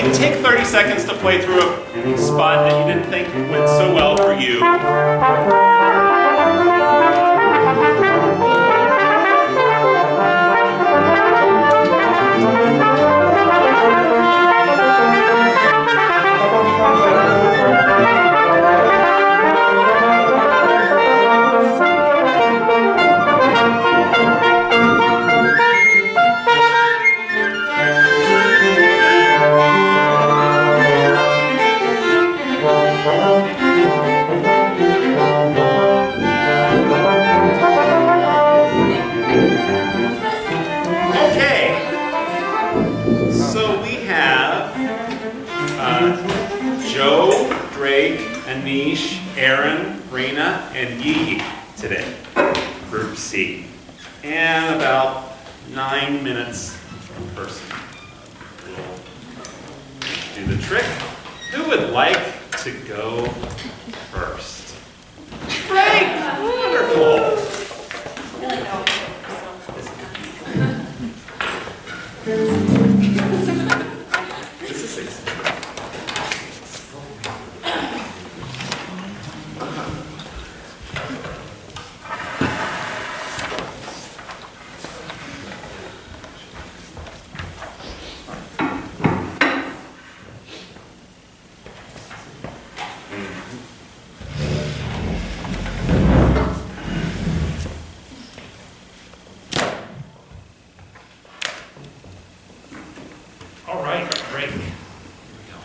you take 30 seconds to play through a spot that you didn't think went so well for you. Joe, Drake, Anish, Aaron, Rena, and Yi today, Group C. And about 9 minutes per person. We'll do the trick. Who would like to go first? Drake! Wonderful! This is easy. All right, great. Here we go.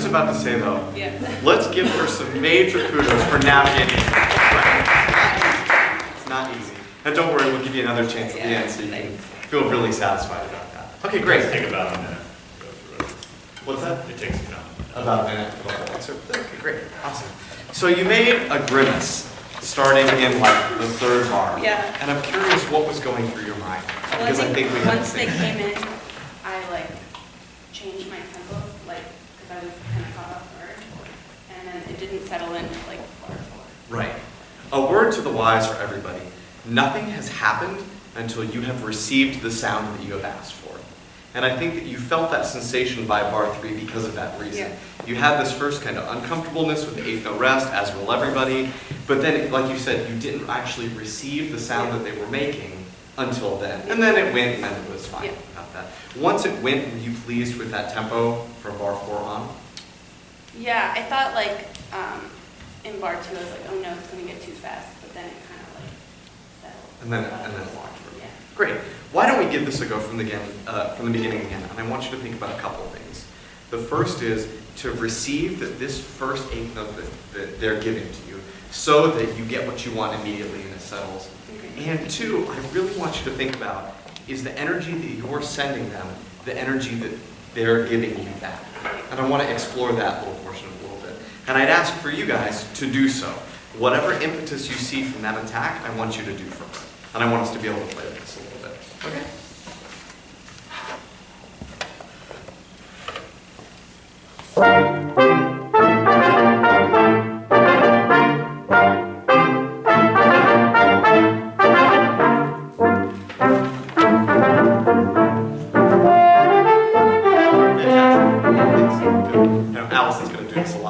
About to say though, let's give her some major kudos for navigating. It's not easy. And don't worry, we'll give you another chance at the end so you can feel really satisfied about that. Okay, great. It'll take about a minute. What's that? It takes about a minute. Okay, great. Awesome. So you made a grimace starting in like the third bar. Yeah. And I'm curious what was going through your mind. Well, Because I think we had once the they same. came in, I like changed my tempo, like, because I was kind of caught off guard, and then it didn't settle into like bar 4. Right. A word to the wise for everybody. Nothing has happened until you have received the sound that you have asked for. And I think that you felt that sensation by bar 3 because of that reason. Yeah. You had this first kind of uncomfortableness with the 8th note rest, as will everybody. But then, like you said, you didn't actually receive the sound that they were making until then. And then it went and it was fine about that. Once it went, were you pleased with that tempo from bar 4 on? Yeah, I thought like in bar 2 I was like, oh no, it's going to get too fast, but then it kind of like settled. And then it walked through. Yeah. Great. Why don't we give this a go from the beginning again? And I want you to think about a couple of things. The first is to receive this first 8th note that they're giving to you so that you get what you want immediately and it settles. Okay. And 2, I really want you to think about is the energy that you're sending them the energy that they're giving you back. And I want to explore that little portion a little bit. And I'd ask for you guys to do so. Whatever impetus you see from that attack, I want you to do first. And I want us to be able to play with this a little bit. Okay?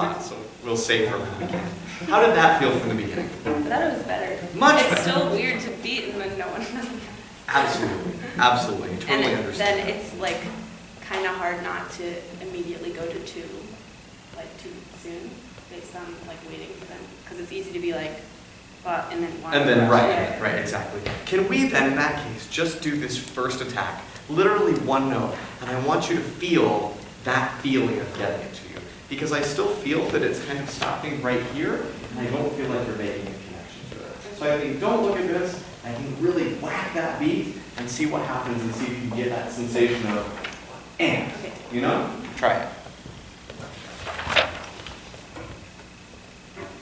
not, so we'll save her when we can. How did that feel from the beginning? I thought it was better. Much It's better. still weird to beat and then no one knows. Absolutely, absolutely, totally And understand. then it's like kind of hard not to immediately go to 2, like too soon, based on like waiting for them. Because it's easy to be like, but, and then 1. And then, right, Yeah. right, exactly. Can we then, in that case, just do this first attack, literally one note, and I want you to feel that feeling of getting it to you. Because I still feel that it's kind of stopping right here, and I don't feel like you're making a connection to it. So I think, don't look at this, I think really whack that beat, and see what happens, and see if you can get that sensation of, and, Okay. you know? Try it.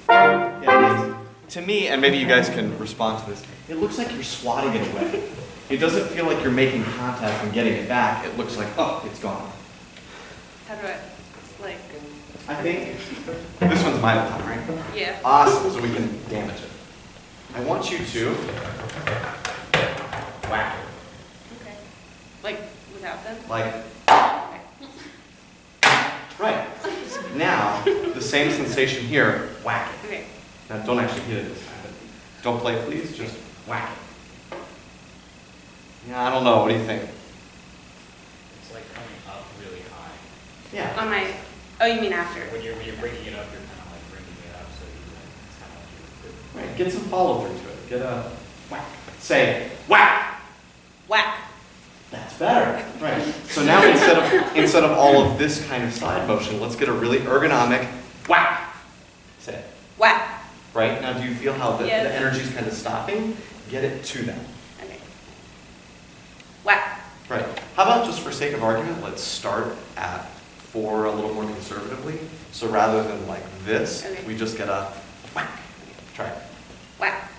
Yeah, to me, and maybe you guys can respond to this, it looks like you're swatting it away. It doesn't feel like you're making contact and getting it back. It looks like, oh, it's gone. How do I, like, I think this one's my time, right? yeah. Awesome, so we can damage it. I want you to whack it. Okay. Like, without them? Like, Okay. right. Now, the same sensation here, whack it. Okay. Now, don't actually hit it this time, but don't play, please, just whack it. Yeah, I don't know, what do you think? It's like coming up really high. Yeah. On my, oh, you mean after? When you're breaking it up, you're kind of like bringing it up, so it's kind of like Right, get some follow through to it. Get a whack. Say, whack! Whack. That's better. Right. So now instead of all of this kind of side motion, let's get a really ergonomic whack. Say it. Whack. Right? Now do you feel how the Yes. energy's kind of stopping? Get it to them. Okay. Whack. Right. How about just for sake of argument, let's start at 4 a little more conservatively. So rather than like this, Okay. we just get a whack. Try it. Whack.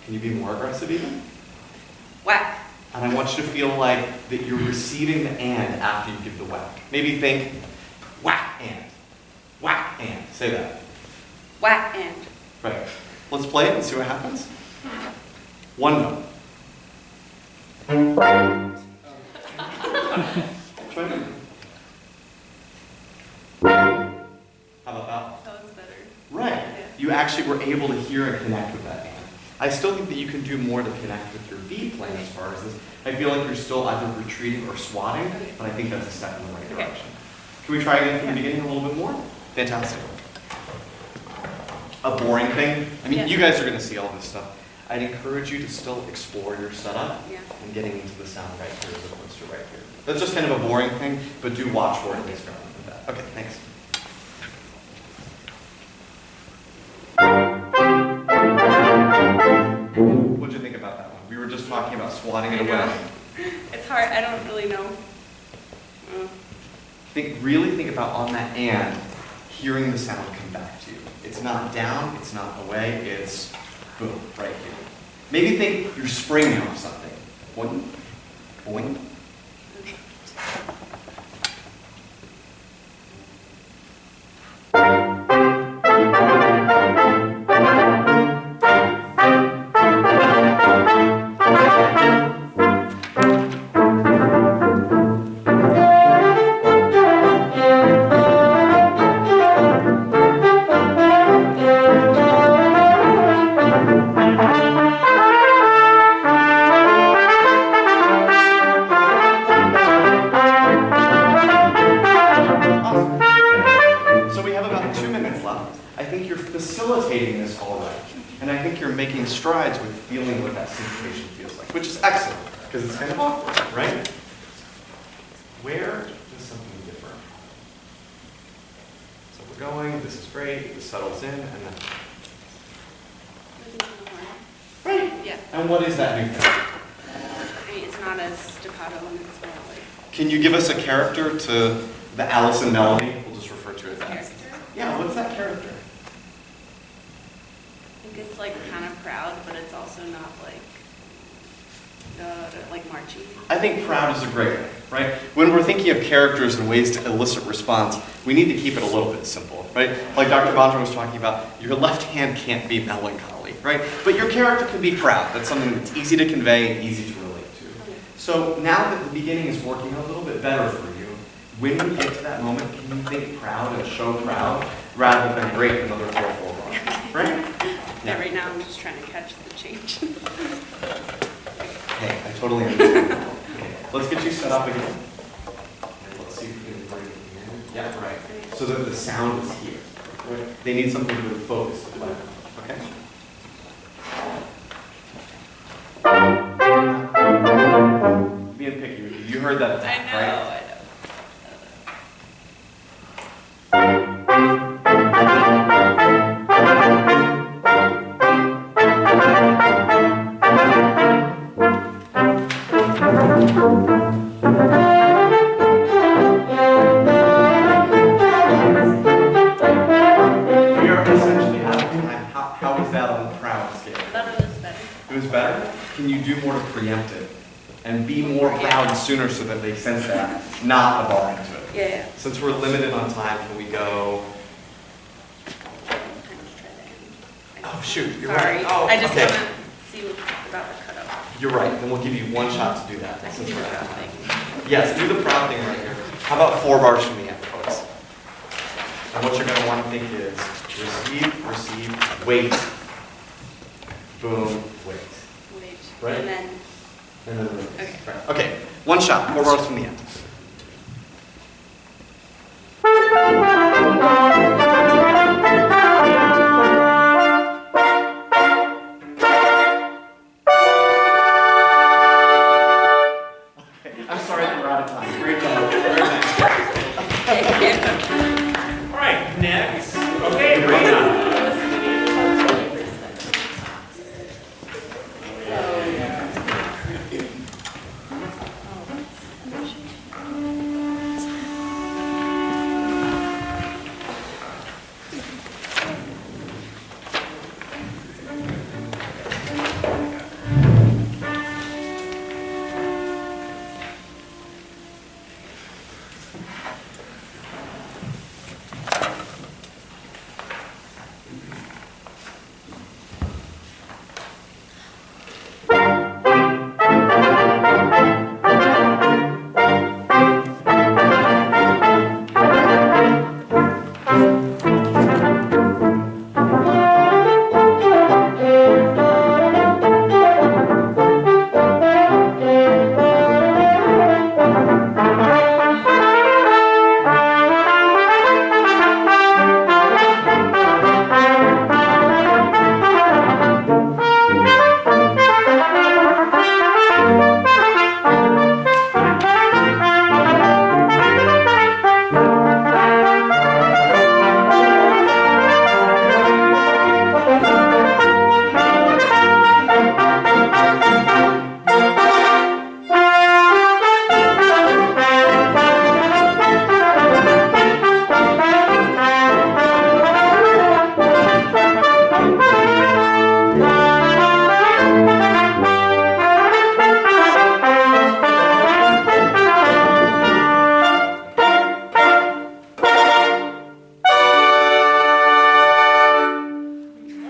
Can you be more aggressive even? Whack. And I want you to feel like that you're receiving the and after you give the whack. Maybe think whack and. Whack and. Say that. Whack and. Right. Let's play it and see what happens. One note. Try it. How about that? That was better. Right. Yeah. You actually were able to hear and connect with that and. I still think that you can do more to connect with your beat playing as far as this. I feel like you're still either retreating or swatting, but I think that's a step in the right Okay. direction. Can we try again from the beginning a little bit more? Fantastic. A boring thing? I mean, Yeah. you guys are going to see all this stuff. I'd encourage you to still explore your setup Yeah. and getting into the sound right here as opposed to right here. That's just kind of a boring thing, but do watch for it and experiment with that. Okay, thanks. What'd you think about that one? We were just talking about swatting it I know. away. It's hard. I don't really know. Really think about on that and, hearing the sound come back to you. It's not down, it's not away, it's boom, right here. Maybe think you're springing off something. Boing, boing. Awesome. So we have about 2 minutes left. I think you're facilitating this all right. And I think you're making strides with feeling what that situation feels like, which is excellent, because it's kind of awkward, right? Where does something differ? So we're going, this is great, this settles in, and then, right. Yeah. And what is that new thing? I mean, it's not as staccato and it's more like Can you give us a character to the Allison melody? We'll just refer to it as that. character. Yeah, what's that character? I think it's like kind of proud, but it's also not like marchy. I think proud is a great way, right? When we're thinking of characters and ways to elicit response, we need to keep it a little bit simple, right? Like Dr. Bondra was talking about, your left hand can't be melancholy, right? But your character can be proud. That's something that's easy to convey and easy to relate to. So now that the beginning is working a little bit better for you, when you get to that moment, can you think proud and show proud rather than break another 4-4 bar, right? Yeah, right now I'm just trying to catch the change. Hey, I totally understand. Okay, let's get you set up again. And let's see if we can bring it in. Yeah, right. So that the sound is here. Right? They need something to focus to play. Okay? Being picky, you heard that attack, right? I know. We are essentially out of time. How was that on the crowd scale? I thought it was better. It was better? Can you do more to preempt it? And be more loud sooner so that they sense that, not a bar into it? Yeah. Since we're limited on time, can we go? Oh, shoot, you're Sorry. right. Oh, I just okay. want to see about the cutoff. You're right, then we'll give you one shot to do that. I can do the proud thing. Yes, do the proud thing right here. How about 4 bars from the end, folks? And what you're going to want to think is receive, wait, boom, wait. Wait. Right? And then, And then release. Okay. Right. Okay, one shot, 4 bars from the end. I'm sorry that we're out of time. Great job. Very nice. thank you. All right, next. Okay, Raina.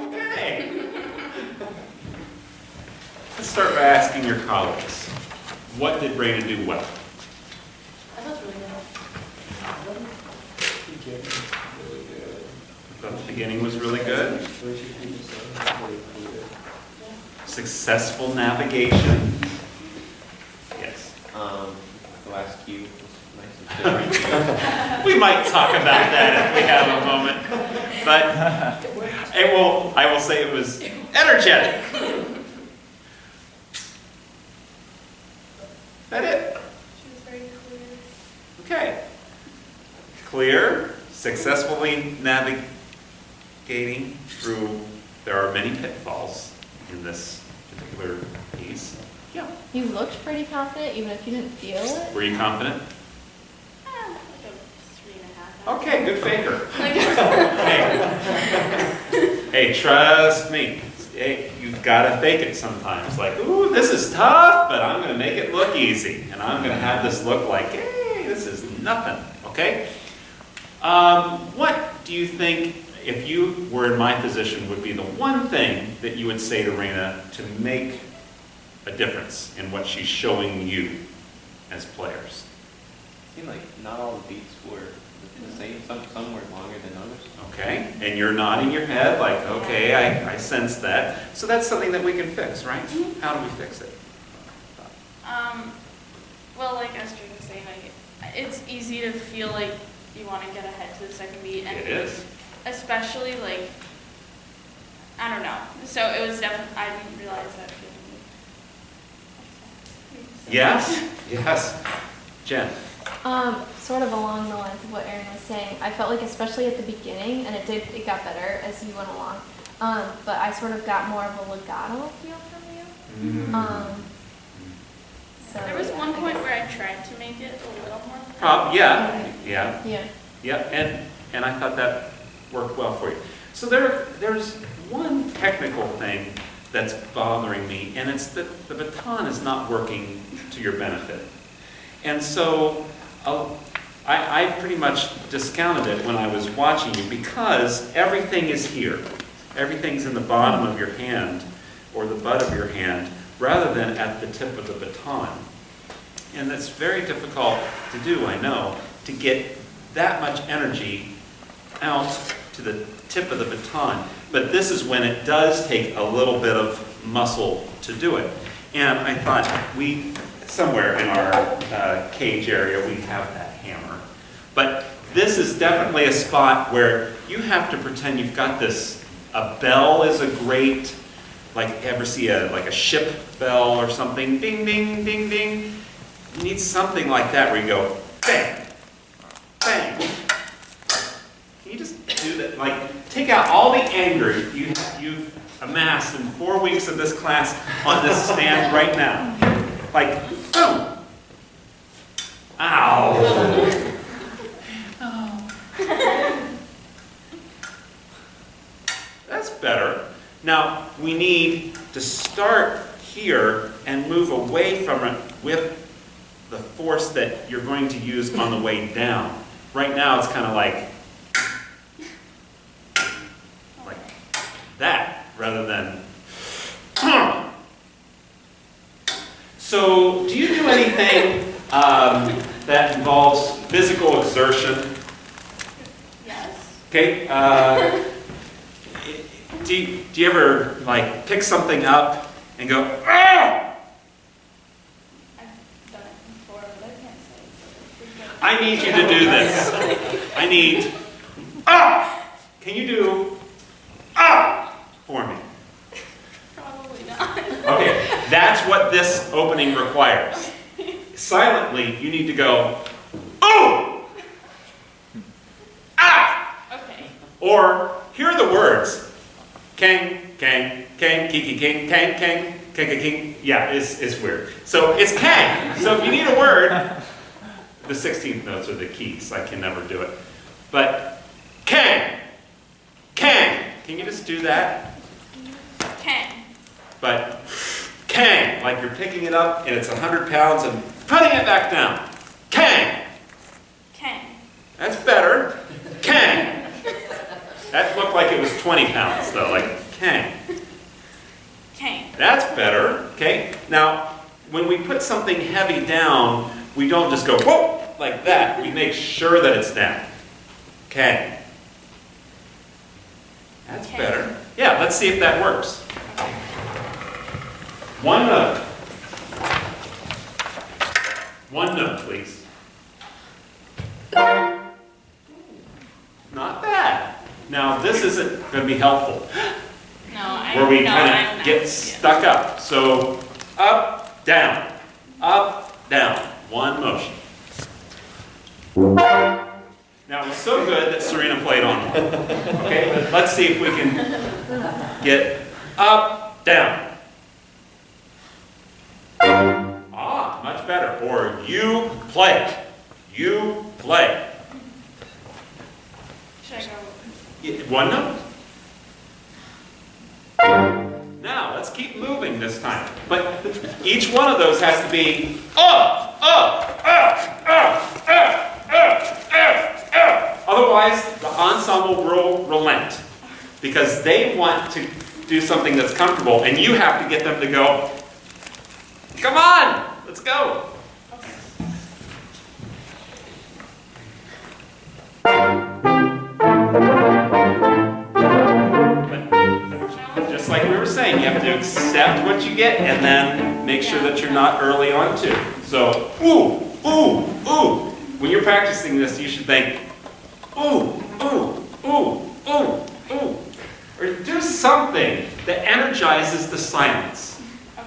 Okay. Let's start by asking your colleagues. What did Raina do well? I thought it was really Thought the beginning was really good. Successful navigation. Yes. The last cue was nice and different. We might talk about that if we have a moment. But I will say it was energetic. That it? She was very clear. Okay. Clear, successfully navigating through, there are many pitfalls in this particular piece. Yeah. You looked pretty confident, even if you didn't feel it. Were you confident? Like a 3.5. Okay, good faker. Like, Hey, trust me. Hey, you've got to fake it sometimes. Like, ooh, this is tough, but I'm going to make it look easy. And I'm going to have this look like, hey, this is nothing. Okay? What do you think, if you were in my position, would be the one thing that you would say to Raina to make a difference in what she's showing you as players? It seemed like not all the beats were The same, some work longer than others. Okay, and you're nodding your head like, okay, I sense that. So that's something that we can fix, right? How do we fix it? Well, like Esther was saying, like, it's easy to feel like you want to get ahead to the second beat, and It is. especially like, I don't know. So it was definitely, I didn't realize that feeling. Yes, yes. Jen? Sort of along the lines of what Erin was saying, I felt like especially at the beginning, and it got better as you went along, but I sort of got more of a legato feel from you. So, There was yeah, one I point guess- where I tried to make it a little more. Yeah, Yeah. and I thought that worked well for you. So there's one technical thing that's bothering me, and it's that the baton is not working to your benefit. And so I pretty much discounted it when I was watching you because everything is here. Everything's in the bottom of your hand or the butt of your hand rather than at the tip of the baton. And that's very difficult to do, I know, to get that much energy out to the tip of the baton. But this is when it does take a little bit of muscle to do it. And I thought somewhere in our cage area, we have that hammer. But this is definitely a spot where you have to pretend you've got this. A bell is a great, like, ever see like a ship bell or something? Ding, ding, ding, ding. You need something like that where you go, bang, bang. Can you just do that? Like, take out all the anger you've amassed in 4 weeks of this class on this stand right now. Like, boom. Ow. That's better. Now, we need to start here and move away from it with the force that you're going to use on the way down. Right now, it's kind of like that, rather than. So, do you do anything that involves physical exertion? Yes. Okay. Do you ever like pick something up and go, ah! I've done it before, but I can't say it. I need you to do this. I need, ah! Can you do, ah! For me? Probably not. Okay, that's what this opening requires. Silently, you need to go, oh! Ah! Okay. Or, here are the words. Kang, kang, kang, kiki, king, kang, kang, kang, king. Yeah, it's weird. So it's kang. So if you need a word, the 16th notes are the keys. I can never do it. But kang, kang. Can you just do that? Can. But kang, like you're picking it up and it's 100 pounds and putting it back down. Kang. Can. That's better. Kang. That looked like it was 20 pounds though, like kang. Can. That's better, okay? Now, when we put something heavy down, we don't just go, whoa, like that. We make sure that it's down. Okay. That's Okay. better. Yeah, let's see if that works. One note. One note, please. Not bad. Now, this isn't going to be helpful. No, I Where we no, kind I'm of not. get Yeah. stuck up. So up, down, one motion. Now it's so good that Serena played on it. Okay, but let's see if we can get up, down. Ah, much better. Or you play. You play. Should I go? One note. Now, let's keep moving this time. But each one of those has to be up, up, up, up, up, up, up, up. Otherwise, the ensemble will relent. Because they want to do something that's comfortable, and you have to get them to go, come on, let's go. saying, you have to accept what you get and then make sure that you're not early on too. So, ooh, ooh, ooh. When you're practicing this, you should think, ooh, ooh, ooh, ooh, ooh. Or do something that energizes the silence.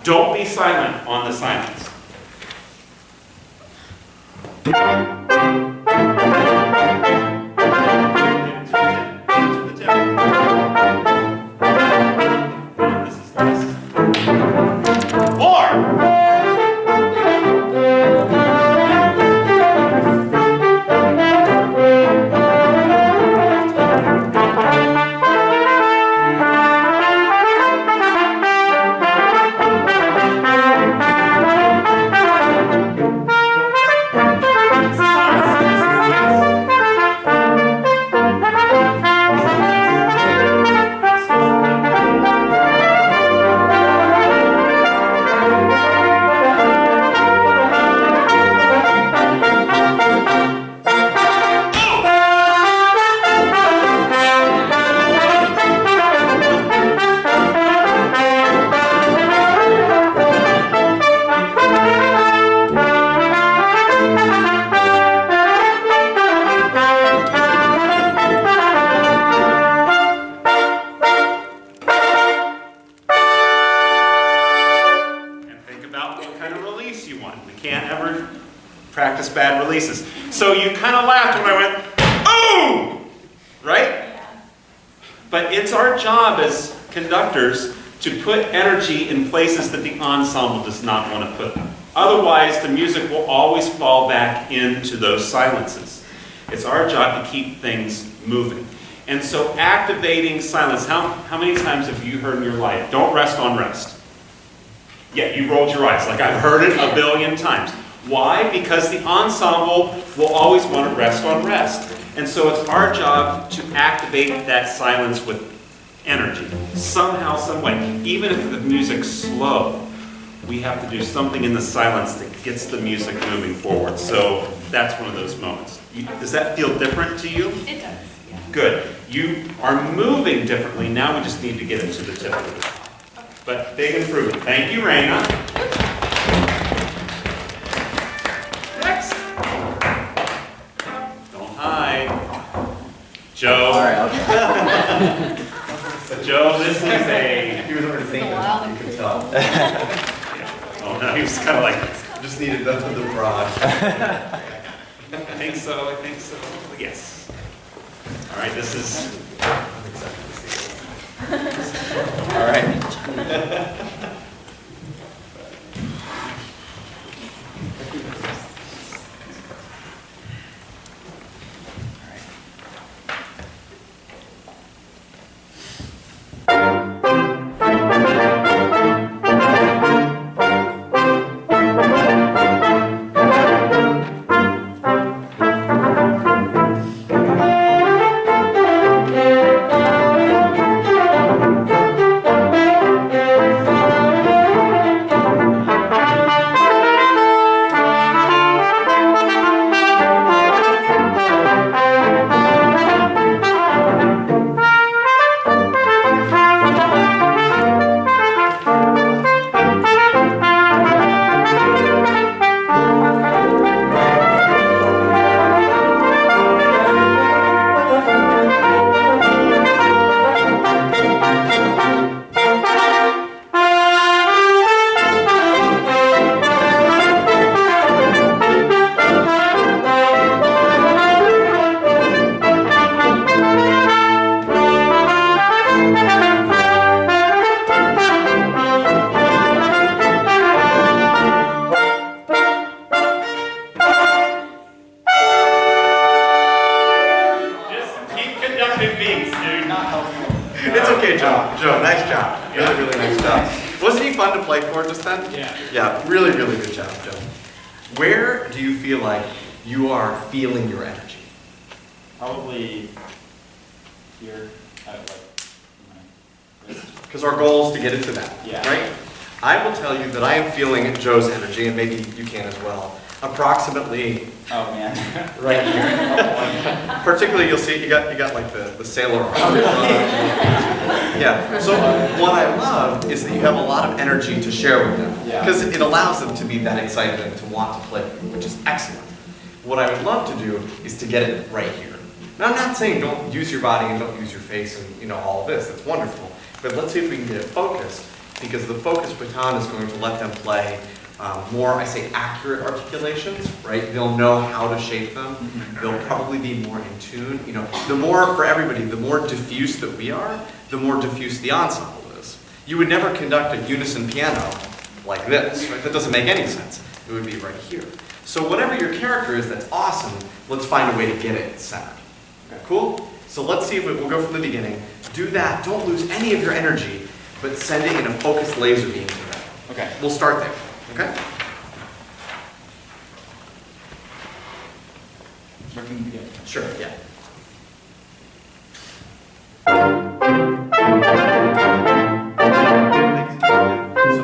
Don't be silent on the silence. More! Practice bad releases. So you kind of laughed when I went, ooh! Right? Yeah. But it's our job as conductors to put energy in places that the ensemble does not want to put them. Otherwise, the music will always fall back into those silences. It's our job to keep things moving. And so activating silence, how many times have you heard in your life, don't rest on rest? Yeah, you rolled your eyes, like I've heard it a billion times. Why? Because the ensemble will always want to rest on rest. And so it's our job to activate that silence with energy, somehow, some way. Even if the music's slow, we have to do something in the silence that gets the music moving forward. So that's one of those moments. Does that feel different to you? It does, yeah. Good. You are moving differently. Now we just need to get it to the tip of it. But big improvement. Thank you, Raina. Next. Don't hide. Joe. Joe, this is a... He was already thinking about it, you could tell. Oh no, he was kind of like, Just needed the broad. I think so, I think so. Yes. All right, this is... All right. It's okay, Joe. Joe, nice job. Really, really nice job. Wasn't he fun to play for just then? Yeah. Yeah, really, really good job, Joe. Where do you feel like you are feeling your energy? Probably here at like my wrist. Because our goal is to get into that, Yeah. right? I will tell you that I am feeling Joe's energy, and maybe you can as well, approximately Oh man. right here. Particularly, you'll see you got like the sailor arm. Yeah, so what I love is that you have a lot of energy to share with them. Yeah. Because it allows them to be that excited and to want to play, which is excellent. What I would love to do is to get it right here. Now, I'm not saying don't use your body and don't use your face and all of this, that's wonderful. But let's see if we can get it focused, because the focus baton is going to let them play more, I say, accurate articulations, right? They'll know how to shape them. They'll probably be more in tune. The more, for everybody, the more diffuse that we are, the more diffuse the ensemble is. You would never conduct a unison piano like this, right? That doesn't make any sense. It would be right here. So whatever your character is that's awesome, let's find a way to get it centered. Cool? So let's see if we'll go from the beginning. Do that. Don't lose any of your energy, but send it in a focused laser beam to them. Okay. We'll start there. Okay? Where can we begin? Sure, yeah. So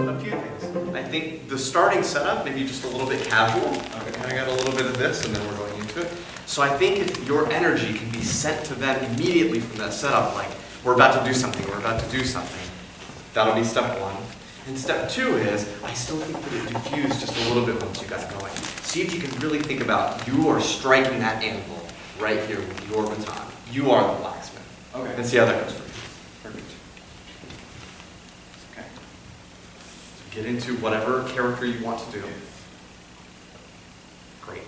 a few things. I think the starting setup, maybe just a little bit casual. Okay, kind of got a little bit of this and then we're going into it. So I think if your energy can be sent to them immediately from that setup, like we're about to do something, that'll be step one. And step two is, I still think that it diffused just a little bit once you got going. See if you can really think about, you are striking that anvil right here with your baton. You are the blacksmith. Okay. And see how that goes for you. Perfect. Okay. Get into whatever character you want to do. Great.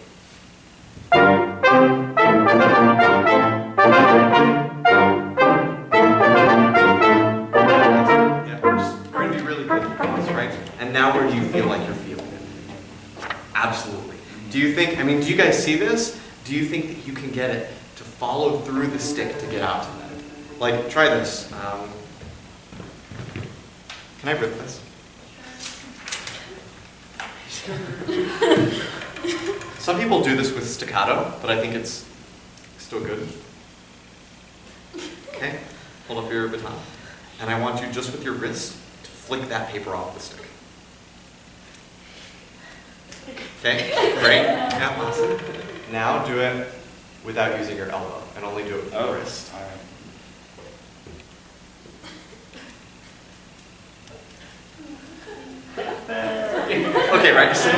Yeah, we're going to be really good at this, right? And now where do you feel like you're feeling it? Absolutely. Do you guys see this? Do you think that you can get it to follow through the stick to get out to them? Like, try this. Can I rip this? Some people do this with staccato, but I think it's still good. Okay, hold up your baton. And I want you just with your wrist to flick that paper off the stick. Okay, great. Yeah, awesome. Now do it without using your elbow, and only do it with your wrist. All right. Okay, right? So,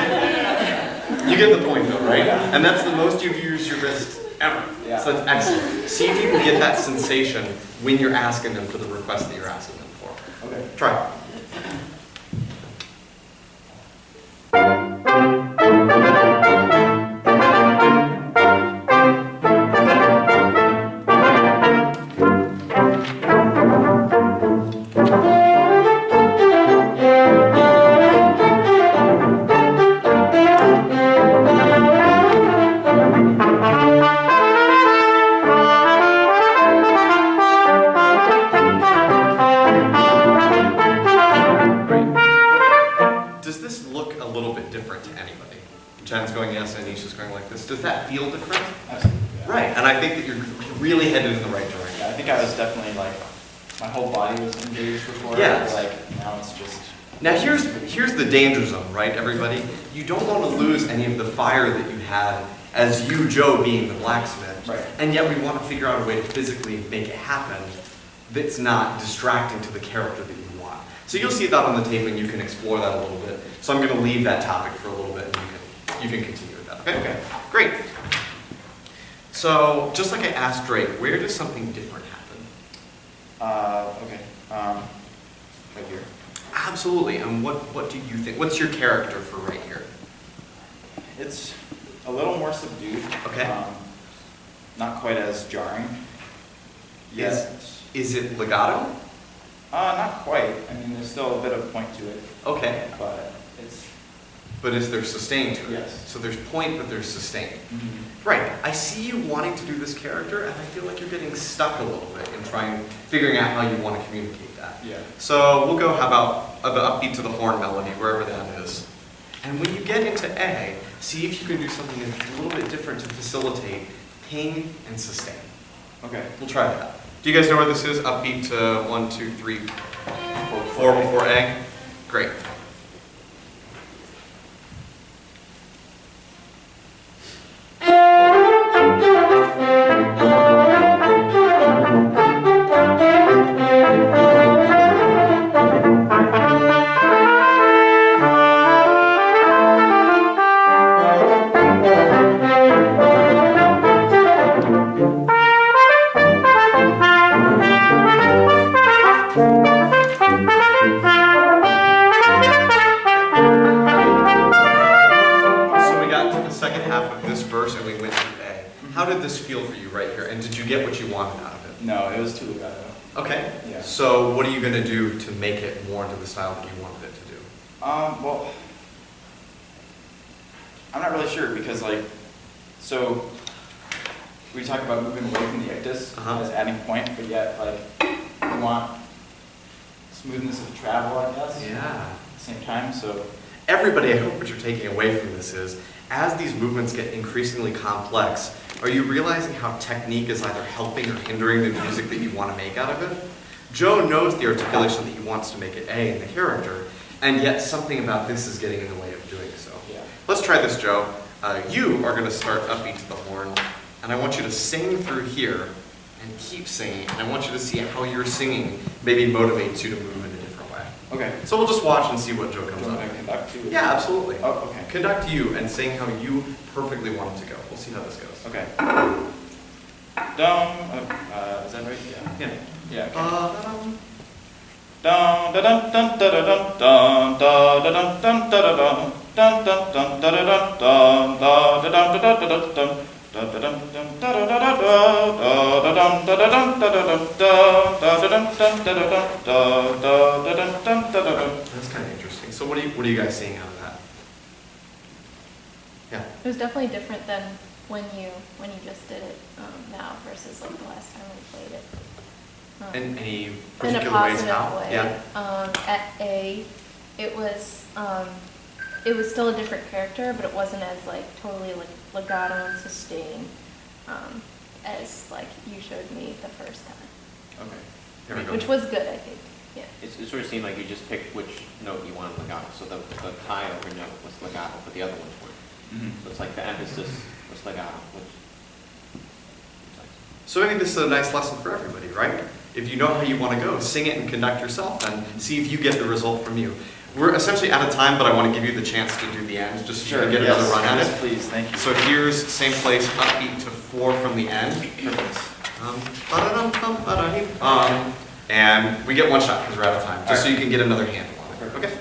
you get the point though, right? And that's the most you've used your wrist ever. Yeah. So that's excellent. See if you can get that sensation when you're asking them for the request that you're asking them for. Okay. Try. Does this look a little bit different to anybody? Jen's going yes, and Anisha's going like this. Does that feel different? Absolutely. Yeah. Right, and I think that you're really headed in the right direction. Yeah, I think I was definitely like, my whole body was engaged before. Yes. Like, now it's just. Now here's the danger zone, right, everybody? You don't want to lose any of the fire that you had as you, Joe, being the blacksmith. Right. And yet we want to figure out a way to physically make it happen that's not distracting to the character that you want. So you'll see that on the tape and you can explore that a little bit. So I'm going to leave that topic for a little bit and you can continue with that. Okay? Okay. Great. So just like I asked Drake, where does something different happen? Okay. Right here. Absolutely. And what do you think? What's your character for right here? It's a little more subdued. Okay. Not quite as jarring. Yes. Is it legato? Not quite. I mean, there's still a bit of point to it, Okay. but it's. But is there sustain to it? Yes. So there's point, but there's sustain. Right. I see you wanting to do this character, and I feel like you're getting stuck a little bit in figuring out how you want to communicate that. Yeah. So we'll go, how about the upbeat to the horn melody, wherever that is. And when you get into A, see if you can do something that's a little bit different to facilitate ping and sustain. Okay. We'll try that. Do you guys know where this is? Upbeat to 1, 2, 3, 4 before A? Great. So we got to the second half of this verse and we went to A. How did this feel for you right here? And did you get what you wanted out of it? No, it was too legato. Okay. Yeah. So what are you going to do to make it more into the style that you wanted it to do? Well, I'm not really sure because so we talk about moving away from the ictus Uh-huh. as adding point, but yet we want smoothness of travel, I guess. Yeah. At the same time, so Everybody, I hope what you're taking away from this is, as these movements get increasingly complex, are you realizing how technique is either helping or hindering the music that you want to make out of it? Joe knows the articulation that he wants to make it A in the character, and yet something about this is getting in the way of doing so. yeah. Let's try this, Joe. You are going to start upbeat to the horn, and I want you to sing through here and keep singing, and I want you to see how your singing maybe motivates you to move in a different way. Okay. So we'll just watch and see what Joe Do comes you up want with. to conduct too? Yeah, absolutely. Oh, okay. Conduct you and sing how you perfectly want it to go. We'll see how this goes. Okay. Down. Is that right? Yeah. Yeah. Yeah. Okay. Um, Dun dun dun dun dun dun dun dun dun dun dun dun dun dun that's kind of interesting. So what are you guys seeing out of that? Yeah. It was definitely different than when you just did it now versus like the last time we played it. In any In a particular ways positive how? way. Yeah. At A, it was still a different character, but it wasn't as like totally like legato and sustained as like you showed me the first time, Okay. There we go. which was good, I think. Yeah. It sort of seemed like you just picked which note you wanted legato. So the tie over note was legato, but the other ones weren't. Mm-hmm. So it's like the emphasis was legato, which. So I think this is a nice lesson for everybody, right? If you know how you want to go, sing it and conduct yourself and see if you get the result from you. We're essentially out of time, but I want to give you the chance to do the end, just so you can get another run at it. Please, thank you. So here's same place, upbeat to 4 from the end. Perfect. And we get one shot because we're out of time, just so you can get another handle on it. Perfect. Okay?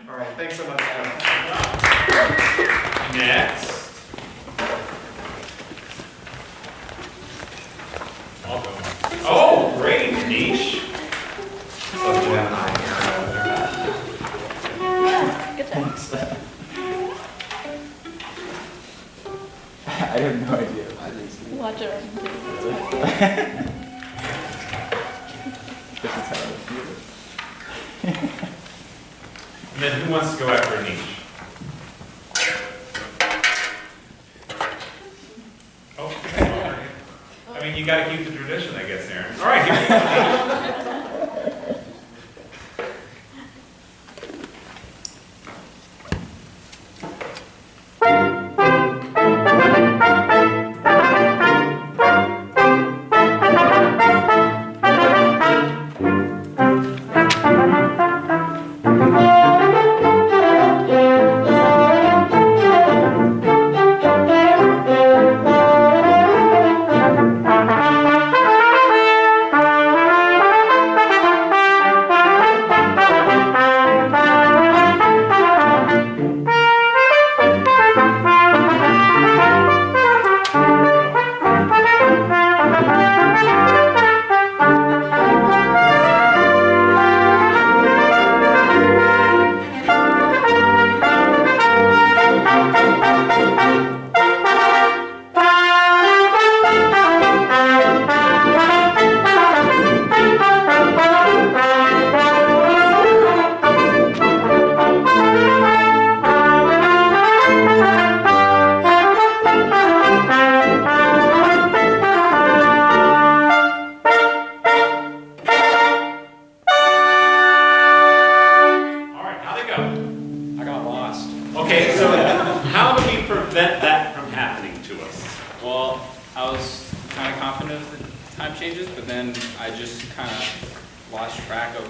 All right, thanks so much, Adam. Next. Oh, great, niche. So Gemini here. Good job. I have no idea. I didn't see it. Watch it. This is how I feel it. And then who wants to go after niche? Oh, sorry. I mean, you gotta keep the tradition, I guess, Aaron. All right, here we go. All right, how'd it go? I got lost. Okay, so how do we prevent that from happening to us? Well, I was kind of confident of the time changes, but then I just kind of lost track of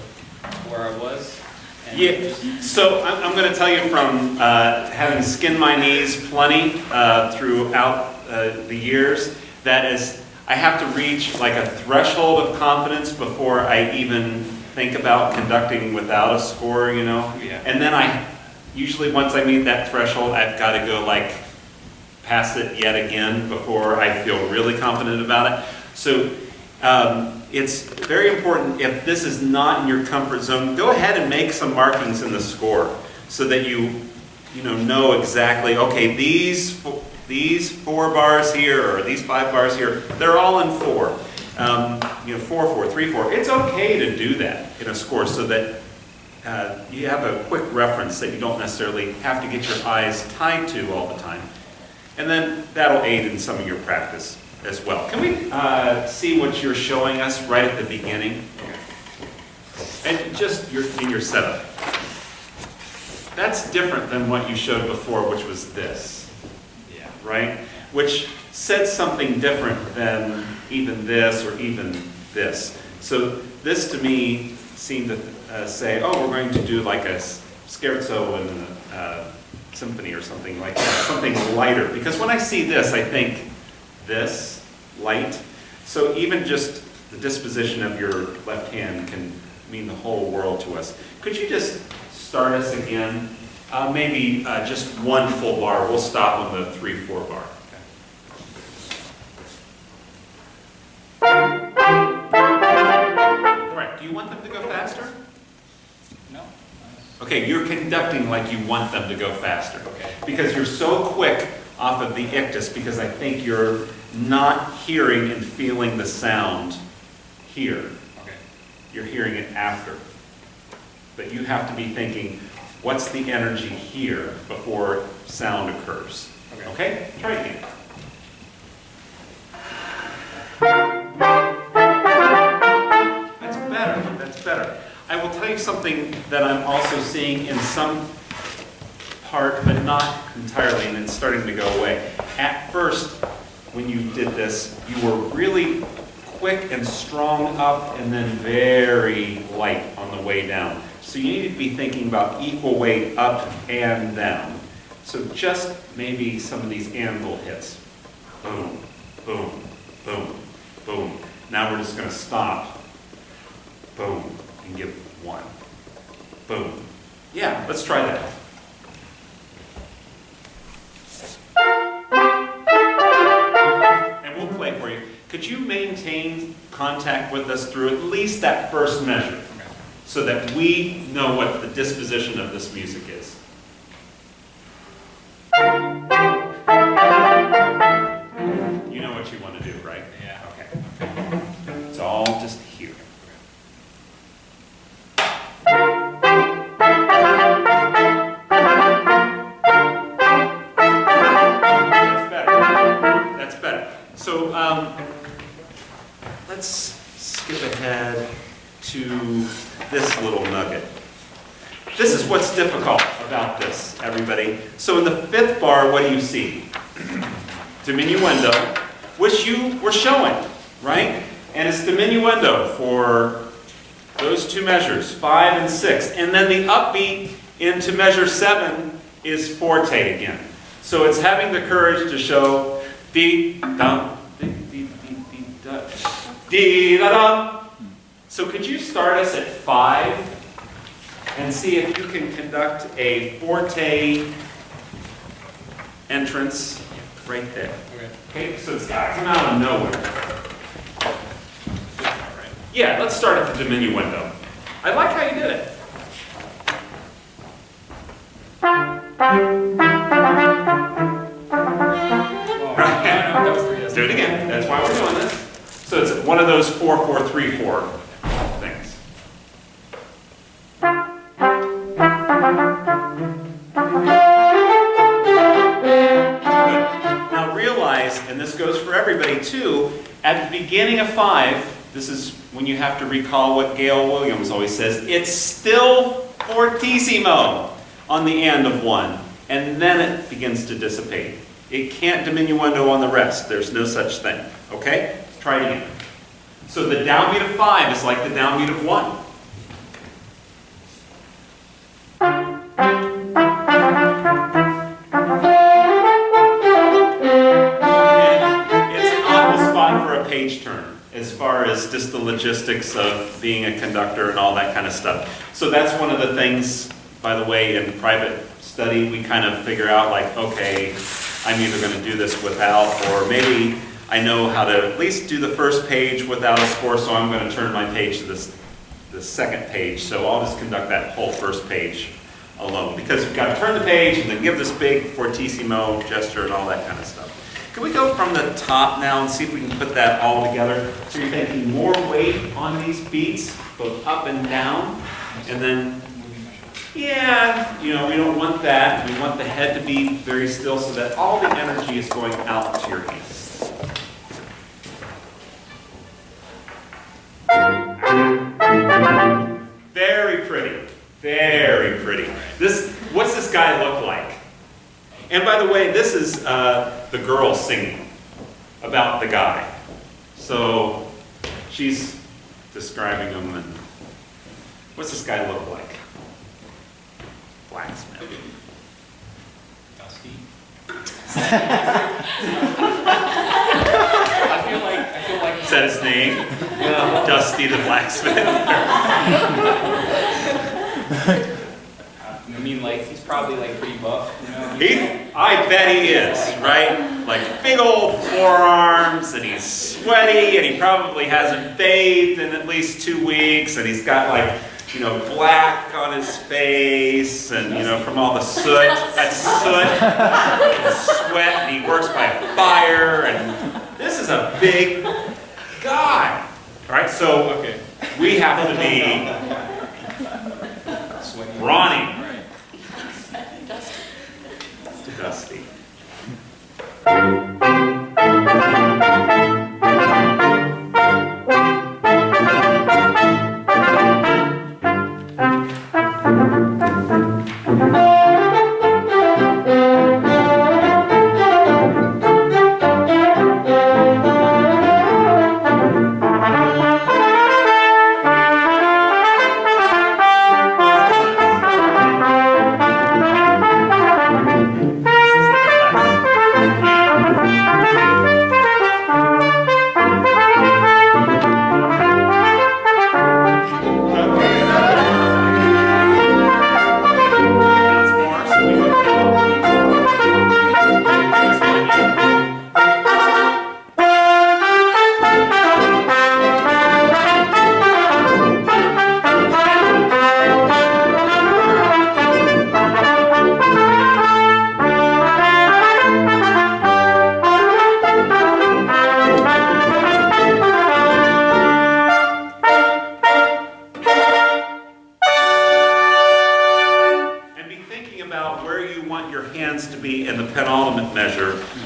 where I was. And Yeah, just- so I'm going to tell you from having skinned my knees plenty throughout the years, that is, I have to reach like a threshold of confidence before I even think about conducting without a score, you know? Yeah. And then usually once I meet that threshold, I've got to go like past it yet again before I feel really confident about it. So it's very important, if this is not in your comfort zone, go ahead and make some markings in the score so that you know exactly, okay, these 4 bars here or these 5 bars here, they're all in 4. 4/4, 3/4. It's okay to do that in a score so that you have a quick reference that you don't necessarily have to get your eyes tied to all the time. And then that'll aid in some of your practice as well. Can we see what you're showing us right at the beginning? And just in your setup. That's different than what you showed before, which was this, Yeah. right? Which said something different than even this or even this. So this to me seemed to say, oh, we're going to do like a scherzo and a symphony or something like that, something lighter. Because when I see this, I think this, light. So even just the disposition of your left hand can mean the whole world to us. Could you just start us again? Maybe just 1 full bar. We'll stop on the 3/4 bar. All right, do you want them to go faster? No? Okay, you're conducting like you want them to go faster. Okay. Because you're so quick off of the ictus, because I think you're not hearing and feeling the sound here. Okay. You're hearing it after. But you have to be thinking, what's the energy here before sound occurs? Okay. Okay? Try it again. That's better. That's better. I will tell you something that I'm also seeing in some part, but not entirely, and it's starting to go away. At first, when you did this, you were really quick and strong up and then very light on the way down. So you need to be thinking about equal weight up and down. So just maybe some of these anvil hits. Boom, boom, boom, boom. Now we're just going to stop. Boom, and give 1. Boom. Yeah, let's try that. And we'll play for you. Could you maintain contact with us through at least that first measure, Okay. so that we know what the disposition of this music is? You know what you want to do, right? Yeah. Okay. It's all just here. That's better. That's better. So let's skip ahead to this little nugget. This is what's difficult about this, everybody. So in the 5th bar, what do you see? Diminuendo, which you were showing, right? And it's diminuendo for those 2 measures, 5 and 6. And then the upbeat into measure 7 is forte again. So it's having the courage to show dee-dum, dee-dee-dee-dee-da, dee-da-dum. So could you start us at 5 and see if you can conduct a forte entrance right there? Okay. Okay, so it's got to come out of nowhere. Yeah, let's start at the diminuendo. I like how you did it. That was 3. Do it again. That's why we're doing this. So it's one of those 4-4-3-4 things. Good. Now realize, and this goes for everybody too, at the beginning of 5, this is when you have to recall what Gail Williams always says, it's still fortissimo on the end of 1, and then it begins to dissipate. It can't diminuendo on the rest. There's no such thing. Okay? Try it again. So the downbeat of 5 is like the downbeat of 1. And it's an awful spot for a page turn as far as just the logistics of being a conductor and all that kind of stuff. So that's one of the things, by the way, in private study, we kind of figure out like, okay, I'm either going to do this without, or maybe I know how to at least do the first page without a score, so I'm going to turn my page to the second page. So I'll just conduct that whole first page alone, because you've got to turn the page and then give this big fortissimo gesture and all that kind of stuff. Can we go from the top now and see if we can put that all together? So you're taking more weight on these beats, both up and down, and then, yeah, you know, we don't want that. We want the head to be very still so that all the energy is going out to your hands. Very pretty, very pretty. What's this guy look like? And by the way, this is the girl singing about the guy. So she's describing him, and what's this guy look like? Blacksmith. Dusty. I feel like. Is that his name? Dusty the blacksmith. I mean, like, he's probably like pretty buff, you know? I bet he is, right? Like big old forearms, and he's sweaty, and he probably hasn't bathed in at least 2 weeks, and he's got like, you know, black on his face, and you know, from all the soot, and sweat, and he works by a fire, and this is a big guy. All right, so Okay. we have to be Sweaty. Ronnie. Right. Dusty.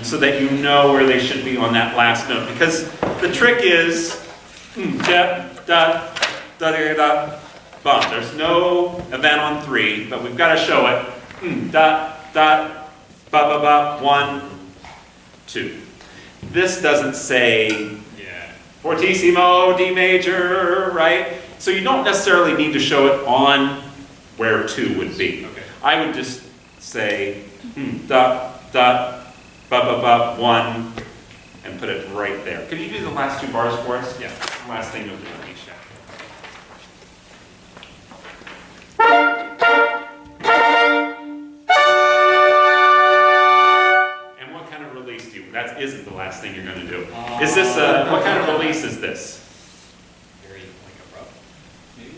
So that you know where they should be on that last note. Because the trick is, da, da, da, da, da, bum. There's no event on 3, but we've got to show it. Da, da, ba, ba, ba, 1, 2. This doesn't say fortissimo, D major, right? So you don't necessarily need to show it on where 2 would be. Okay. I would just say, da, da, ba, ba, ba, 1, and put it right there. Could you do the last 2 bars for us? Yeah. Last thing you'll do for each check. And what kind of release do you, that isn't the last thing you're going to do. Is this, what kind of release is this? Very, like, abrupt, maybe?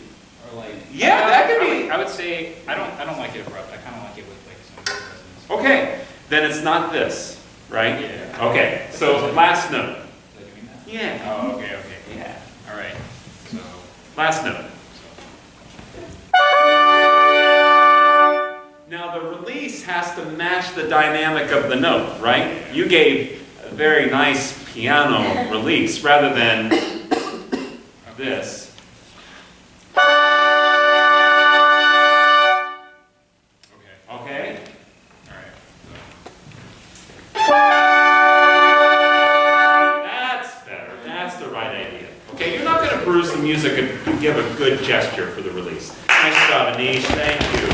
Or like... Yeah, that could be. I would say, I don't like it abrupt. I kind of like it with, like, some presence. Okay, then it's not this, right? Yeah. Okay, so last note. Is that doing that? Yeah. Oh, okay. Yeah. All right. So... Last note. Now the release has to match the dynamic of the note, right? You gave a very nice piano release rather than this. Okay. Okay? All right. That's better. That's the right idea. Okay, you're here for the release. Nice job, Anish, thank you.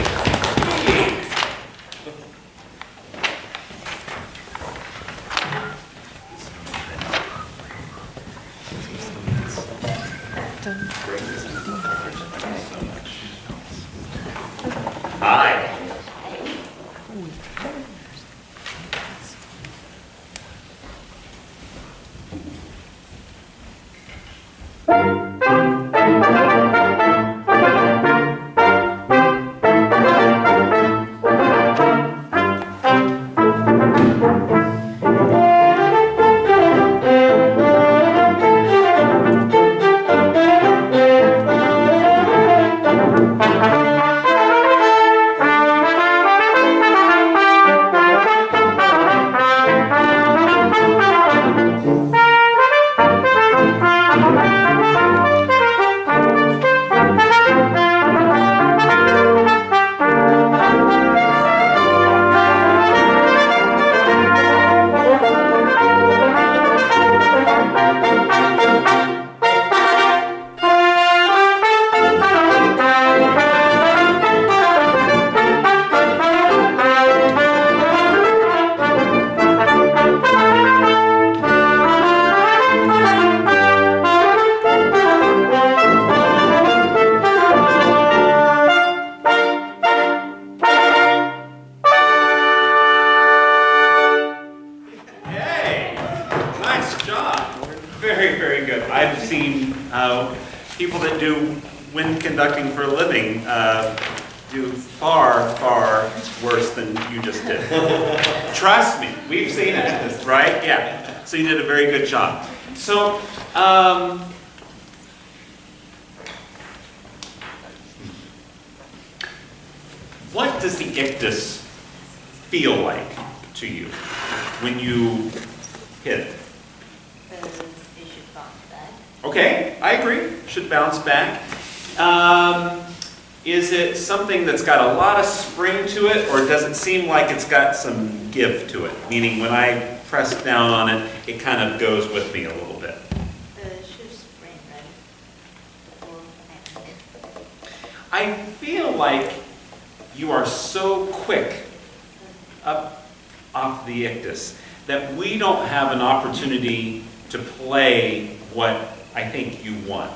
Hi. Yay! Nice job. Very, very good. I've seen people that do wind conducting for a living do far, far worse than you just did. Trust me, we've seen it, right? Yeah. So you did a very good job. So, what does the ictus feel like to you when you hit it? It should bounce back. Okay, I agree. Should bounce back. Is it something that's got a lot of spring to it, or does it seem like it's got some give to it? Meaning when I press down on it, it kind of goes with me a little bit. It should spring, right? Or I feel like you are so quick up off the ictus that we don't have an opportunity to play what I think you want.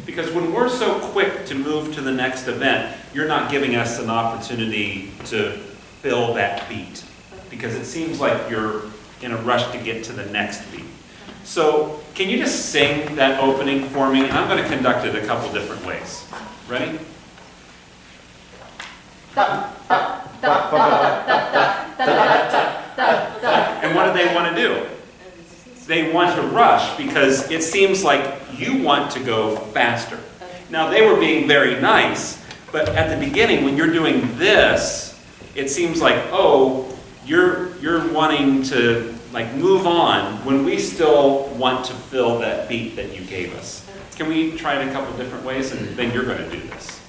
Because when we're so quick to move to the next event, you're not giving us an opportunity to fill that beat. Because it seems like you're in a rush to get to the next beat. So can you just sing that opening for me? And I'm going to conduct it a couple different ways. Ready? And what do they want to do? They want to rush because it seems like you want to go faster. Now, they were being very nice, but at the beginning, when you're doing this, it seems like, oh, you're wanting to like move on when we still want to fill that beat that you gave us. Can we try it a couple different ways, and then you're going to do this?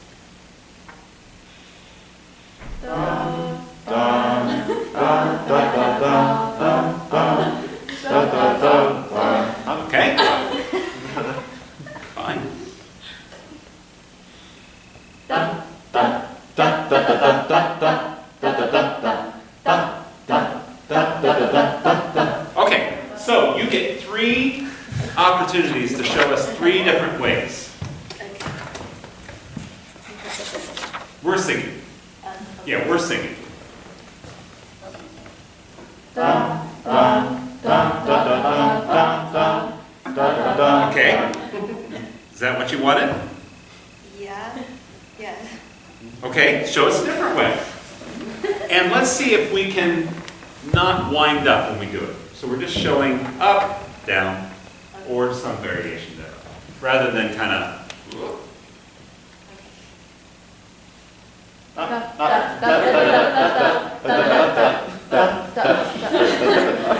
Okay. Fine. Okay, so you get 3 opportunities to show us 3 different ways. We're singing. Yeah, we're singing. Okay. Is that what you wanted? Yeah, yeah. Okay, show us a different way. And let's see if we can not wind up when we do it. So we're just showing up, down, or some variation there, rather than kind of.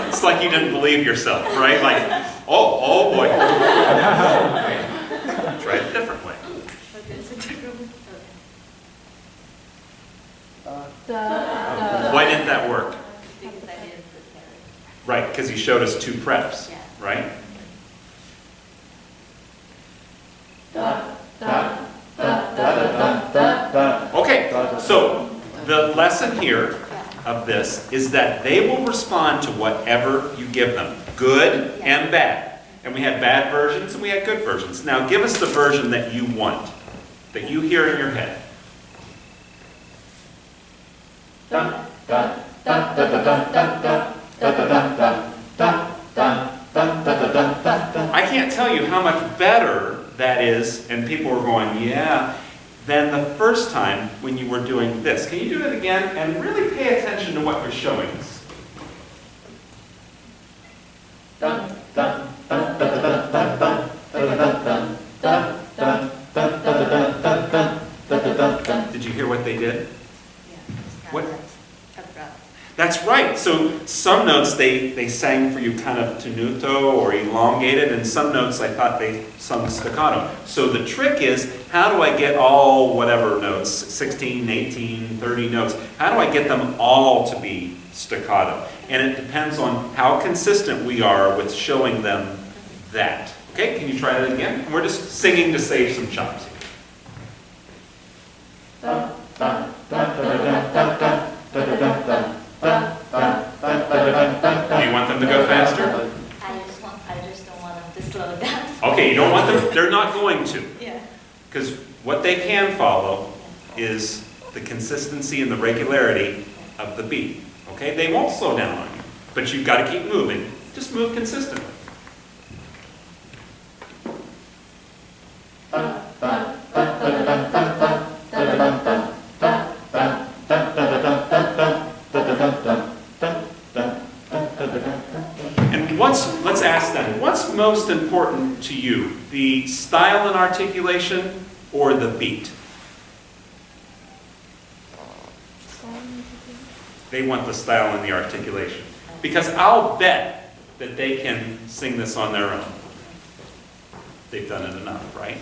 It's like you didn't believe yourself, right? Like, oh boy. Try it a different way. Why didn't that work? because I didn't prepare it. Right, because you showed us 2 preps, Yeah. right? the lesson here of this is that they will respond to whatever you give them, good and bad. And we had bad versions and we had good versions. Now give us the version that you want, that you hear in your head. I can't tell you how much better that is, and people were going, yeah, than the first time when you were doing this. Can you do it again and really pay attention to what you're showing us? Did you hear what they did? Yeah, it's not What? that abrupt. That's right. So some notes they sang for you kind of tenuto or elongated, and some notes I thought they sung staccato. So the trick is, how do I get all whatever notes, 16, 18, 30 notes, how do I get them all to be staccato? And it depends on how consistent we are with showing them that. Okay, can you try that again? And we're just singing to save some chops. Do you want them to go faster? I just don't want them to slow down. Okay, you don't want them, they're not going to. Yeah. Because what they can follow is the consistency and the regularity of the beat. Okay, they won't slow down on you, but you've got to keep moving. Just move consistently. And let's ask them, what's most important to you? The style and articulation or the beat? They want the style and the articulation. Because I'll bet that they can sing this on their own. They've done it enough, right?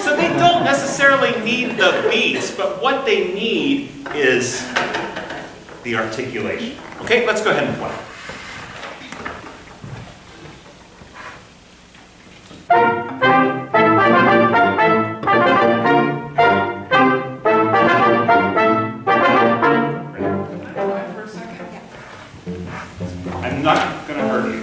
So they don't necessarily need the beats, but what they need is the articulation. Okay, let's go ahead and play. I'm not going to hurt you.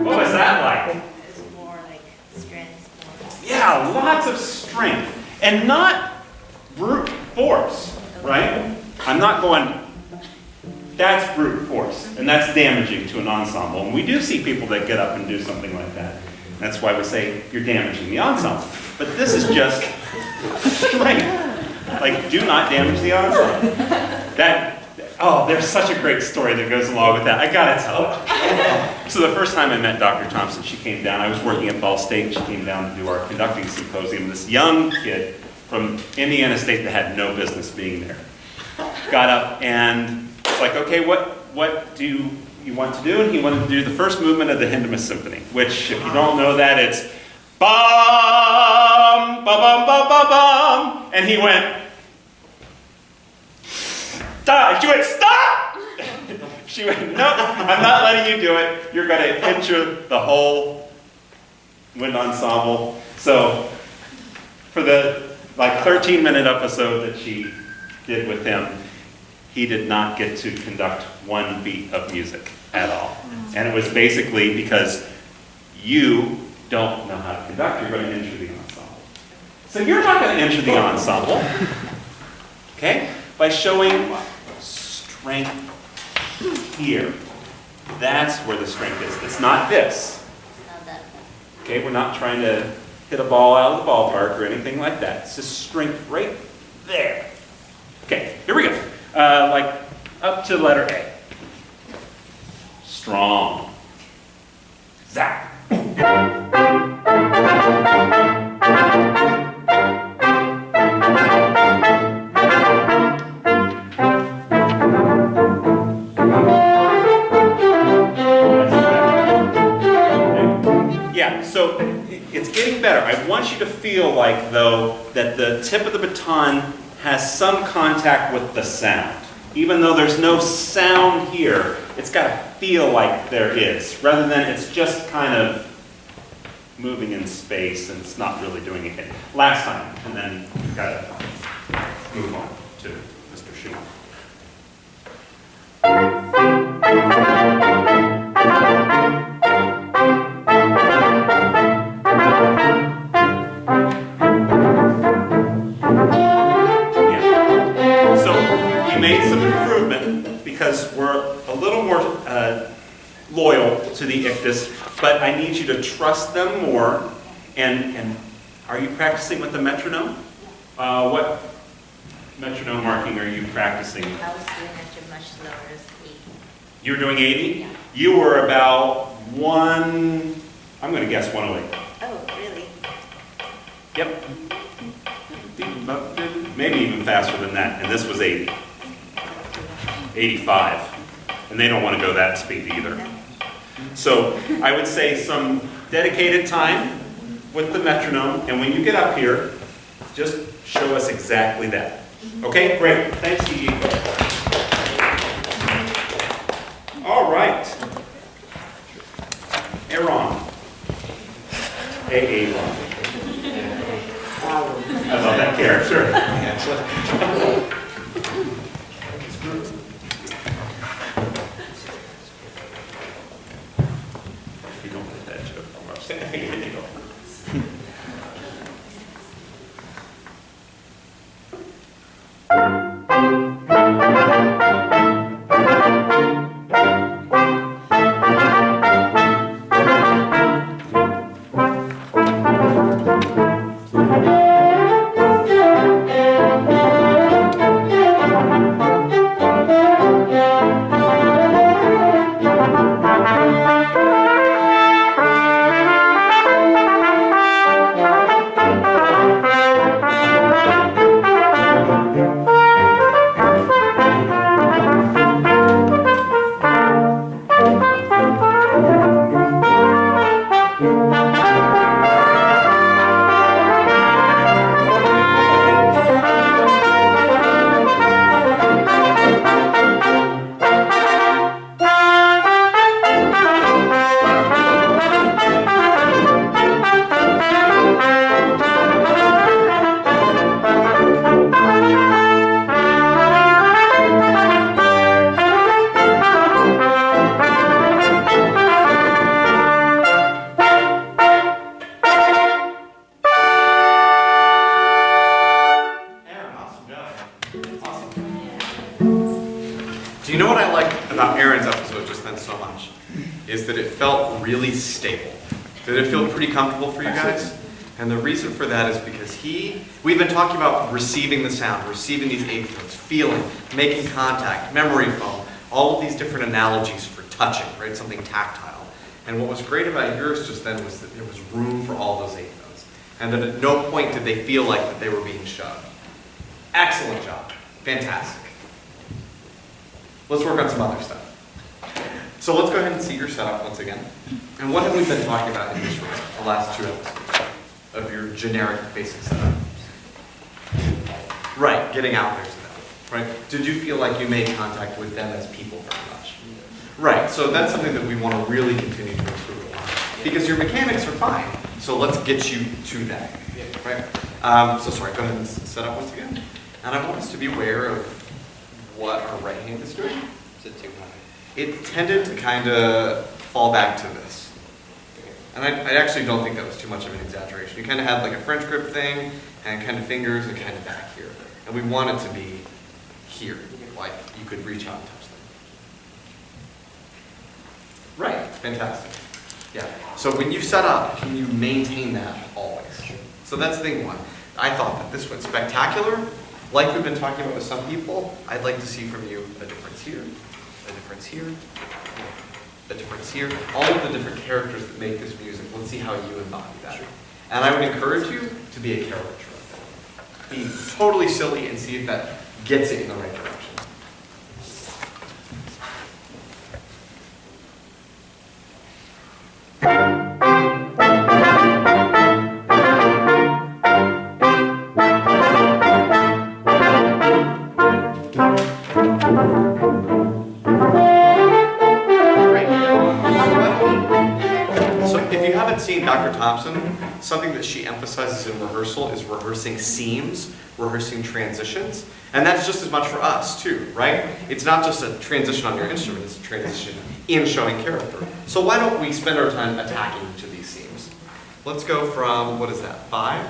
What was that like? It's more like strength. Yeah, lots of strength. And not brute force, right? I'm not going, that's brute force, and that's damaging to an ensemble. And we do see people that get up and do something like that. That's why we say you're damaging the ensemble. But this is just strength. Like, do not damage the ensemble. There's such a great story that goes along with that. I gotta tell it. So the first time I met Dr. Thompson, she came down. I was working at Ball State. She came down to do our conducting symposium. This young kid from Indiana State that had no business being there got up and it's like, okay, what do you want to do? And he wanted to do the first movement of the Hindemith Symphony, which, if you don't know that, it's bum, ba bum, ba ba bum. And he went, stop. She went, stop! She went, no, I'm not letting you do it. You're going to injure the whole wind ensemble. So for the 13-minute episode that she did with him, he did not get to conduct one beat of music at all. And it was basically because you don't know how to conduct, you're going to injure the ensemble. So you're not going to injure the ensemble, okay, by showing strength here. That's where the strength is. It's not this. It's not that. Okay, we're not trying to hit a ball out of the ballpark or anything like that. It's just strength right there. Okay, here we go. Like up to letter A. Strong. Zap. Yeah, so it's getting better. I want you to feel like, though, that the tip of the baton has some contact with the sound. Even though there's no sound here, it's got to feel like there is, rather than it's just kind of moving in space and it's not really doing anything. Last time, and then we've got to move on to Mr. Schumann. Yeah. So we made some improvement because we're a little more loyal to the ictus, but I need you to trust them more. And are you practicing with the metronome? What metronome marking are you practicing? I was doing it at a much slower speed. You were doing 80? Yeah. You were about I'm going to guess 108. Oh, really? Yep. Maybe even faster than that, and this was 80. 85. And they don't want to go that speed either. So I would say some dedicated time with the metronome, and when you get up here, just show us exactly that. Okay, great. Thanks, Gigi. All right. Aaron. Aaron. I love that character. You don't get that joke. Do you know what I like about Aaron's episode just then so much? Is that it felt really stable. Did it feel pretty comfortable for you guys? And the reason for that is because we've been talking about receiving the sound, receiving these eighth notes, feeling, making contact, memory foam, all of these different analogies for touching, right? Something tactile. And what was great about yours just then was that there was room for all those eighth notes. And that at no point did they feel like that they were being shoved. Excellent job. Fantastic. Let's work on some other stuff. So let's go ahead and see your setup once again. And what have we been talking about in this room, the last 2 episodes of your generic basic setup? Right, getting out there to them, right? Did you feel like you made contact with them as people very much? Right, so that's something that we want to really continue to improve on. Because your mechanics are fine, so let's get you to that, right? So sorry, go ahead and set up once again. And I want us to be aware of what our right hand is doing. It tended to kind of fall back to this. And I actually don't think that was too much of an exaggeration. You kind of had like a French grip thing, and kind of fingers, and kind of back here. And we want it to be here, like you could reach out and touch them. Right, fantastic. Yeah, so when you set up, can you maintain that always? So that's thing one. I thought that this went spectacular. Like we've been talking about with some people, I'd like to see from you a difference here, a difference here, a difference here, all of the different characters that make this music. Let's see how you embody that. And I would encourage you to be a caricature of that. Be totally silly and see if that gets it in the right direction. if you haven't seen Dr. Thompson, something that she emphasizes in rehearsal is rehearsing seams, rehearsing transitions, and that's just as much for us too, right? It's not just a transition on your instrument, it's a transition in showing character. So why don't we spend our time attacking each of these seams? Let's go from, what is that, 5?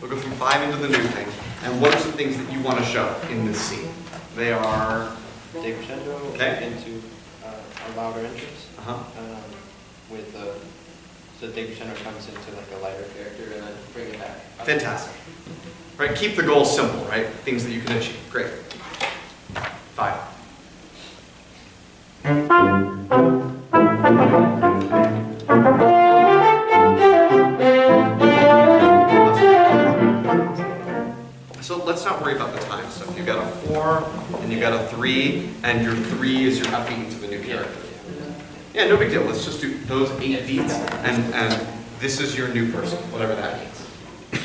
We'll go from 5 into the new thing, and what are some things that you want to show in this scene? They are, Decrescendo Okay. into a louder entrance. uh-huh. With so decrescendo comes into like a lighter character and then bring it back. Fantastic. Right, keep the goals simple, right? Things that you can achieve. Great. 5. So let's not worry about the time stuff. You've got a 4 and you've got a 3, and your 3 is your upbeat into the new character. Yeah, no big deal. Let's just do those 8 beats, and this is your new person, whatever that means.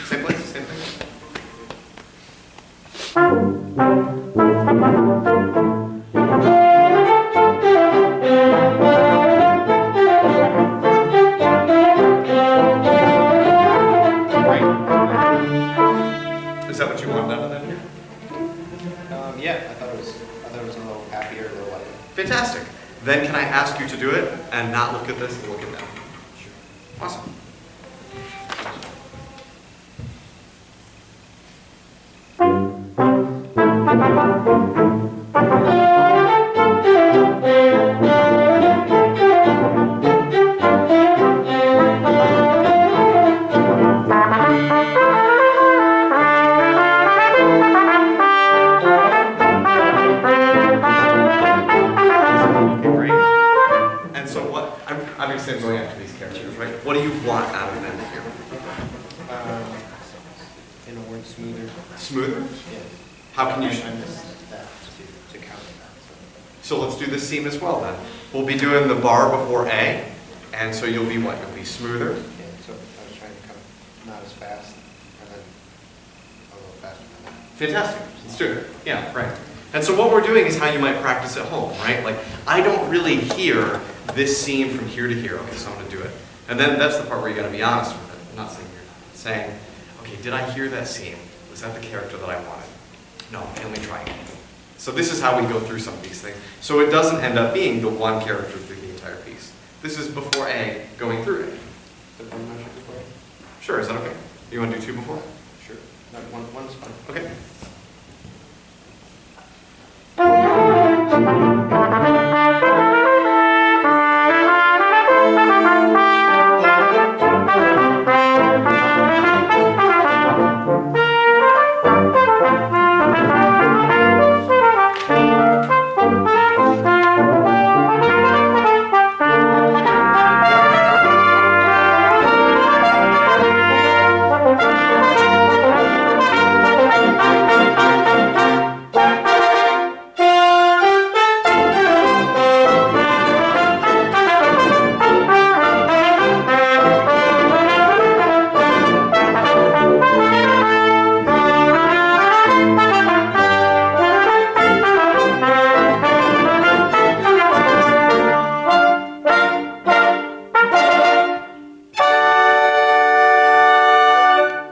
Same place, same thing. Great. Is that what you want done then here? Yeah, I thought it was a little happier, a little lighter. Fantastic. Then can I ask you to do it and not look at this and look at that? Awesome. Okay, great. And so what, obviously I'm going after these characters, right? What do you want out of them here? In a word, smoother. Smoother? Yeah. How can you? I missed that to count that. So let's do this seam as well then. We'll be doing the bar before A, and so you'll be what? You'll be smoother. Yeah, so I was trying to come not as fast and then a little faster than that. Fantastic. Let's do it. Yeah, right. And so what we're doing is how you might practice at home, right? Like, I don't really hear this seam from here to here. Okay, so I'm going to do it. And then that's the part where you got to be honest with it. I'm not saying you're not. Saying, okay, did I hear that seam? Was that the character that I wanted? No, okay, let me try again. So this is how we go through some of these things. So it doesn't end up being the one character through the entire piece. This is before A, going through A. The one measure before? Sure, is that okay? You want to do 2 before? Sure. No, one's fine. Okay.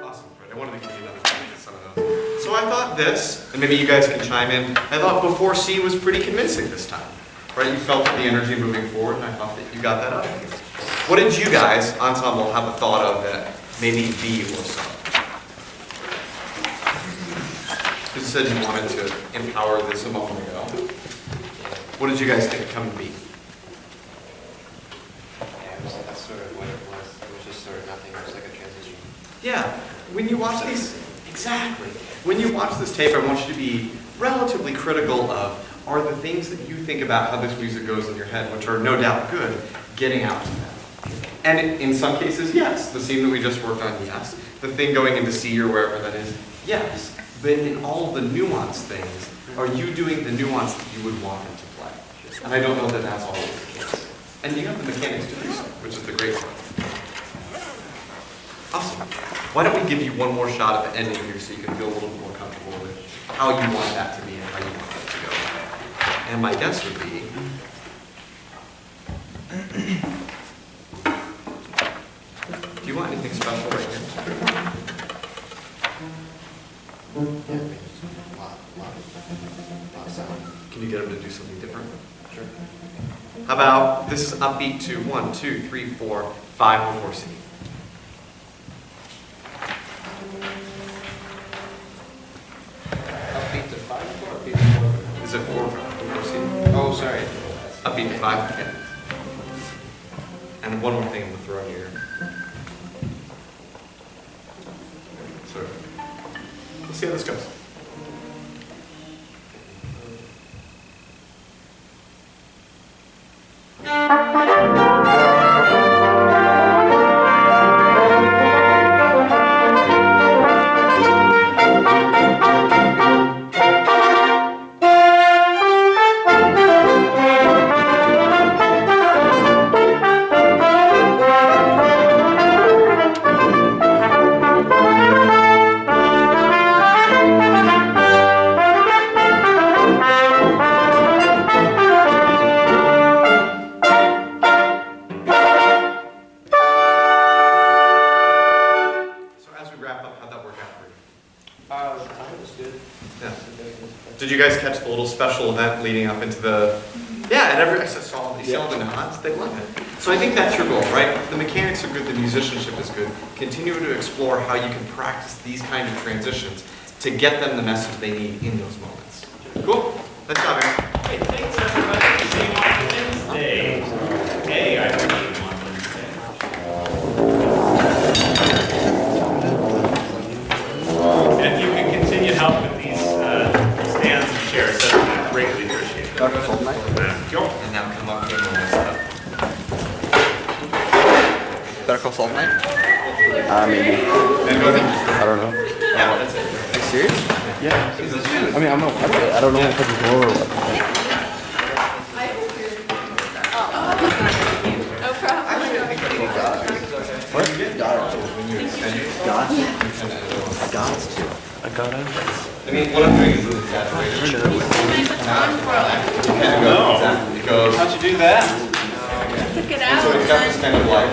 Awesome, Fred. I wanted to give you another chance at some of those. So I thought this, and maybe you guys can chime in, I thought before C was pretty convincing this time. Right? You felt the energy moving forward, and I thought that you got that out of here. What did you guys, ensemble, have a thought of that maybe B or so? You said you wanted to empower this a moment ago. What did you guys think coming B? Yeah, that's sort of what it was. It was just sort of nothing. It was like a transition. Yeah, when you watch these, exactly. When you watch this tape, I want you to be relatively critical of, are the things that you think about how this music goes in your head, which are no doubt good, getting out to them? And in some cases, yes. The scene that we just worked on, yes. The thing going into C or wherever that is, yes. But in all of the nuanced things, are you doing the nuance that you would want them to play? And I don't know that that's always the case. And you have the mechanics to do so, which is the great part. Awesome. Why don't we give you one more shot at the ending here so you can feel a little bit more comfortable with how you want that to be and how you want it to go. And my guess would be Anything special right here? Can you get them to do something different? Sure. How about this is upbeat to 1, 2, 3, 4, 5 before C. Upbeat to 5 or upbeat to 4? Is it 4 before C? Oh, sorry. Upbeat to 5, okay. And one more thing I'm gonna throw in here. So, let's see how this goes. So as we wrap up, how'd that work out for you? That was good. Yeah. Did you guys catch the little special event leading up into the? Yeah, and I saw you see all the nods. They love it. So I think that's your goal, right? The mechanics are good. The musicianship is good. Continue to explore how you can practice these kind of transitions to get them the message they need in those moments. Cool. Nice job, Aaron. Hey, thanks everybody. See you on Wednesday. Hey, I don't need you on Wednesday. If you can continue to help with these stands and chairs, that would be greatly appreciated. Thank you. And now come up here and we'll step. Better Call Saul tonight? Maybe. And go ahead. I don't know. Yeah, that's it. Are you serious? Yeah. I mean, I'm not. I don't know if it's more or what. No problem. What? Got to. I got it. I mean, what I'm doing is really exaggerated. No. It goes. How'd you do that? Took it So out. it's got this kind of like.